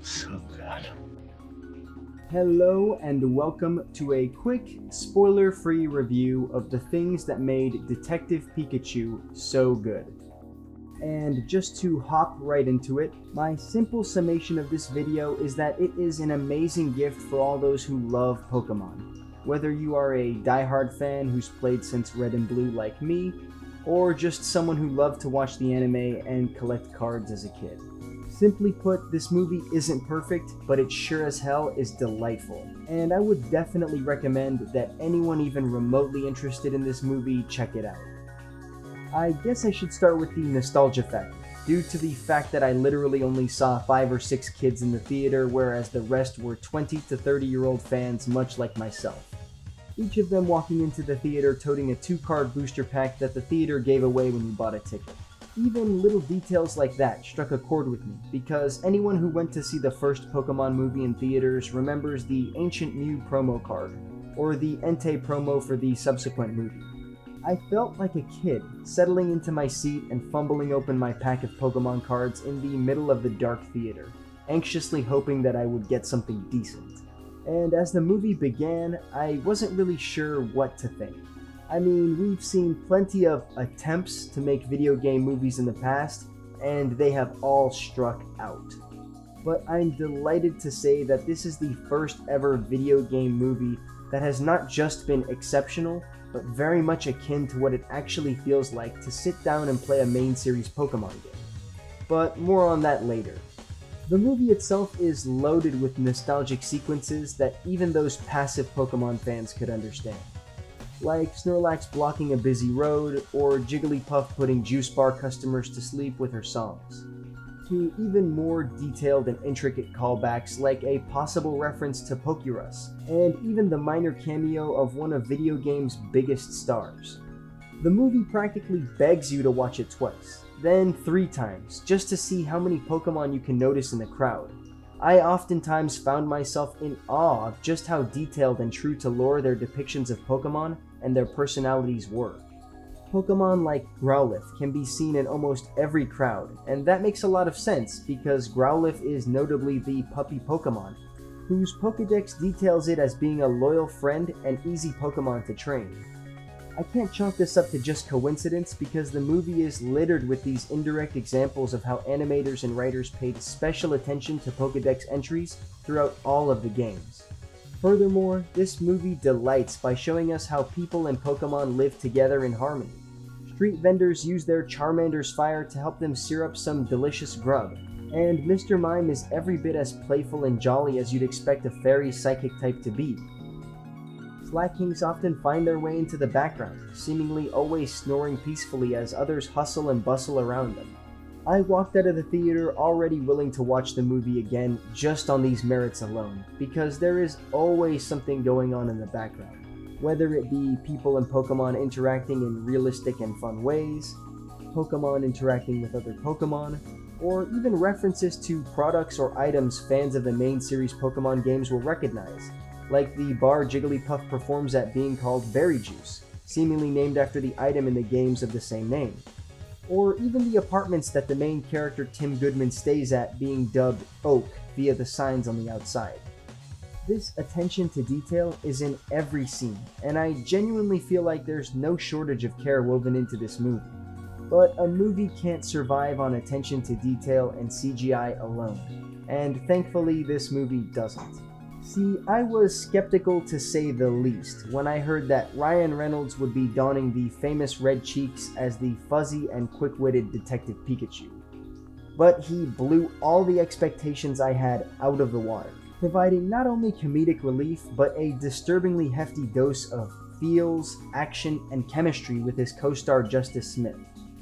So good. Hello and welcome to a quick, spoiler-free review of the things that made Detective Pikachu so good. And just to hop right into it, my simple summation of this video is that it is an amazing gift for all those who love Pokemon. Whether you are a diehard fan who's played since Red and Blue like me, or just someone who loved to watch the anime and collect cards as a kid. Simply put, this movie isn't perfect, but it sure as hell is delightful. And I would definitely recommend that anyone even remotely interested in this movie check it out. I guess I should start with the nostalgia factor, due to the fact that I literally only saw 5 or 6 kids in the theater, whereas the rest were 20 to 30-year-old fans much like myself. Each of them walking into the theater toting a 2-card booster pack that the theater gave away when you bought a ticket. Even little details like that struck a chord with me, because anyone who went to see the first Pokemon movie in theaters remembers the Ancient Mew promo card, or the Entei promo for the subsequent movie. I felt like a kid, settling into my seat and fumbling open my pack of Pokemon cards in the middle of the dark theater, anxiously hoping that I would get something decent. And as the movie began, I wasn't really sure what to think. I mean, we've seen plenty of attempts to make video game movies in the past, and they have all struck out. But I'm delighted to say that this is the first ever video game movie that has not just been exceptional, but very much akin to what it actually feels like to sit down and play a main series Pokemon game. But more on that later. The movie itself is loaded with nostalgic sequences that even those passive Pokemon fans could understand. Like Snorlax blocking a busy road, or Jigglypuff putting juice bar customers to sleep with her songs. To even more detailed and intricate callbacks like a possible reference to Pokerus, and even the minor cameo of one of video games' biggest stars. The movie practically begs you to watch it twice, then 3 times, just to see how many Pokemon you can notice in the crowd. I oftentimes found myself in awe of just how detailed and true to lore their depictions of Pokemon and their personalities were. Pokemon like Growlithe can be seen in almost every crowd, and that makes a lot of sense because Growlithe is notably the puppy Pokemon, whose Pokédex details it as being a loyal friend and easy Pokemon to train. I can't chalk this up to just coincidence because the movie is littered with these indirect examples of how animators and writers paid special attention to Pokédex entries throughout all of the games. Furthermore, this movie delights by showing us how people and Pokemon live together in harmony. Street vendors use their Charmander's fire to help them syrup some delicious grub, and Mr. Mime is every bit as playful and jolly as you'd expect a fairy psychic type to be. Slackwings often find their way into the background, seemingly always snoring peacefully as others hustle and bustle around them. I walked out of the theater already willing to watch the movie again just on these merits alone, because there is always something going on in the background. Whether it be people and Pokemon interacting in realistic and fun ways, Pokemon interacting with other Pokemon, or even references to products or items fans of the main series Pokemon games will recognize, like the bar Jigglypuff performs at being called Berry Juice, seemingly named after the item in the games of the same name. Or even the apartments that the main character Tim Goodman stays at being dubbed Oak via the signs on the outside. This attention to detail is in every scene, and I genuinely feel like there's no shortage of care woven into this movie. But a movie can't survive on attention to detail and CGI alone, and thankfully this movie doesn't. See, I was skeptical to say the least when I heard that Ryan Reynolds would be donning the famous red cheeks as the fuzzy and quick-witted Detective Pikachu. But he blew all the expectations I had out of the water, providing not only comedic relief, but a disturbingly hefty dose of feels, action, and chemistry with his co-star Justice Smith.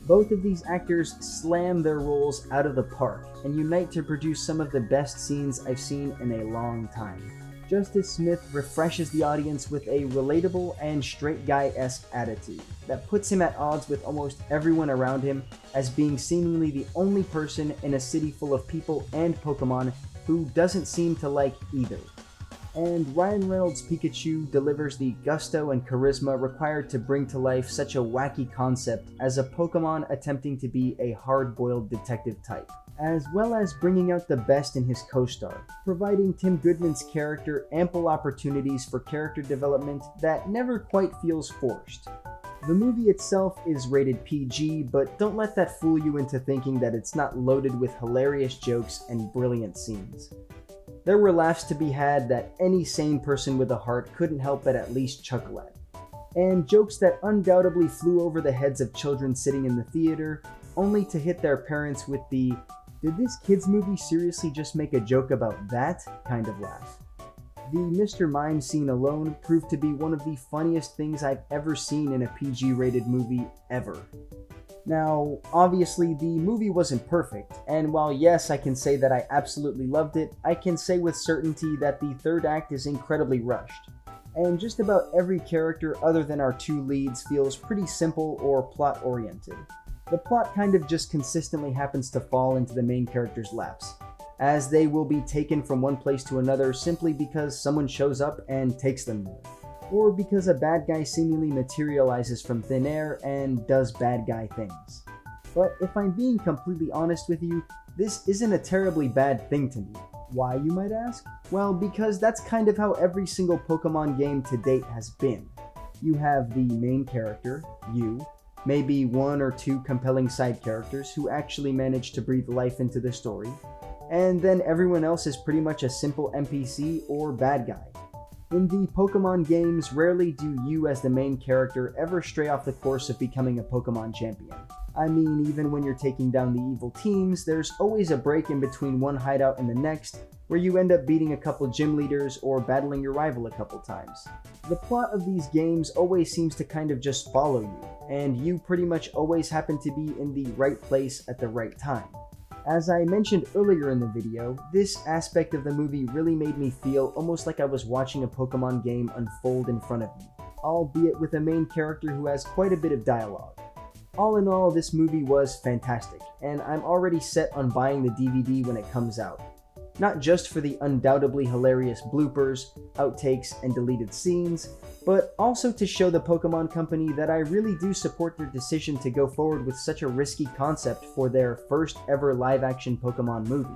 Both of these actors slam their roles out of the park and unite to produce some of the best scenes I've seen in a long time. Justice Smith refreshes the audience with a relatable and straight guy-esque attitude that puts him at odds with almost everyone around him as being seemingly the only person in a city full of people and Pokemon who doesn't seem to like either. And Ryan Reynolds' Pikachu delivers the gusto and charisma required to bring to life such a wacky concept as a Pokemon attempting to be a hard-boiled detective type. as well as bringing out the best in his co-star, providing Tim Goodman's character ample opportunities for character development that never quite feels forced. The movie itself is rated PG, but don't let that fool you into thinking that it's not loaded with hilarious jokes and brilliant scenes. There were laughs to be had that any sane person with a heart couldn't help but at least chuckle at, and jokes that undoubtedly flew over the heads of children sitting in the theater, only to hit their parents with the "did this kids movie seriously just make a joke about that?" kind of laugh. The Mr. Mime scene alone proved to be one of the funniest things I've ever seen in a PG-rated movie ever. Now, obviously the movie wasn't perfect, and while yes, I can say that I absolutely loved it, I can say with certainty that the third act is incredibly rushed. And just about every character other than our two leads feels pretty simple or plot-oriented. The plot kind of just consistently happens to fall into the main character's laps, as they will be taken from one place to another simply because someone shows up and takes them there, or because a bad guy seemingly materializes from thin air and does bad guy things. But if I'm being completely honest with you, this isn't a terribly bad thing to me. Why, you might ask? Well, because that's kind of how every single Pokemon game to date has been. You have the main character, you, maybe one or two compelling side characters who actually manage to breathe life into the story, and then everyone else is pretty much a simple NPC or bad guy. In the Pokemon games, rarely do you as the main character ever stray off the course of becoming a Pokemon champion. I mean, even when you're taking down the evil teams, there's always a break in between one hideout and the next, where you end up beating a couple gym leaders or battling your rival a couple times. The plot of these games always seems to kind of just follow you, and you pretty much always happen to be in the right place at the right time. As I mentioned earlier in the video, this aspect of the movie really made me feel almost like I was watching a Pokemon game unfold in front of me, albeit with a main character who has quite a bit of dialogue. All in all, this movie was fantastic, and I'm already set on buying the DVD when it comes out. Not just for the undoubtedly hilarious bloopers, outtakes, and deleted scenes, but also to show the Pokemon Company that I really do support their decision to go forward with such a risky concept for their first ever live-action Pokemon movie.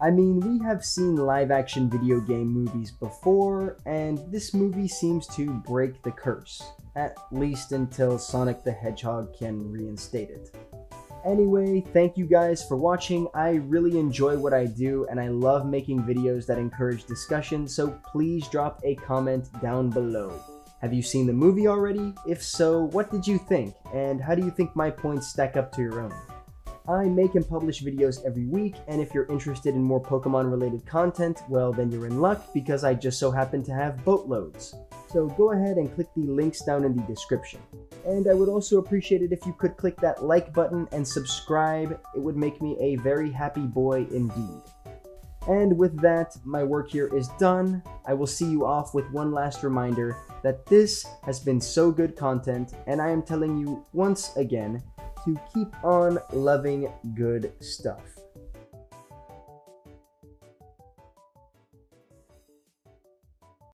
I mean, we have seen live-action video game movies before, and this movie seems to break the curse, at least until Sonic the Hedgehog can reinstate it. Anyway, thank you guys for watching. I really enjoy what I do, and I love making videos that encourage discussion, so please drop a comment down below. Have you seen the movie already? If so, what did you think, and how do you think my points stack up to your own? I make and publish videos every week, and if you're interested in more Pokemon related content, well then you're in luck because I just so happen to have boatloads. So go ahead and click the links down in the description. And I would also appreciate it if you could click that like button and subscribe. It would make me a very happy boy indeed. And with that, my work here is done. I will see you off with one last reminder that this has been so good content, and I am telling you once again to keep on loving good stuff.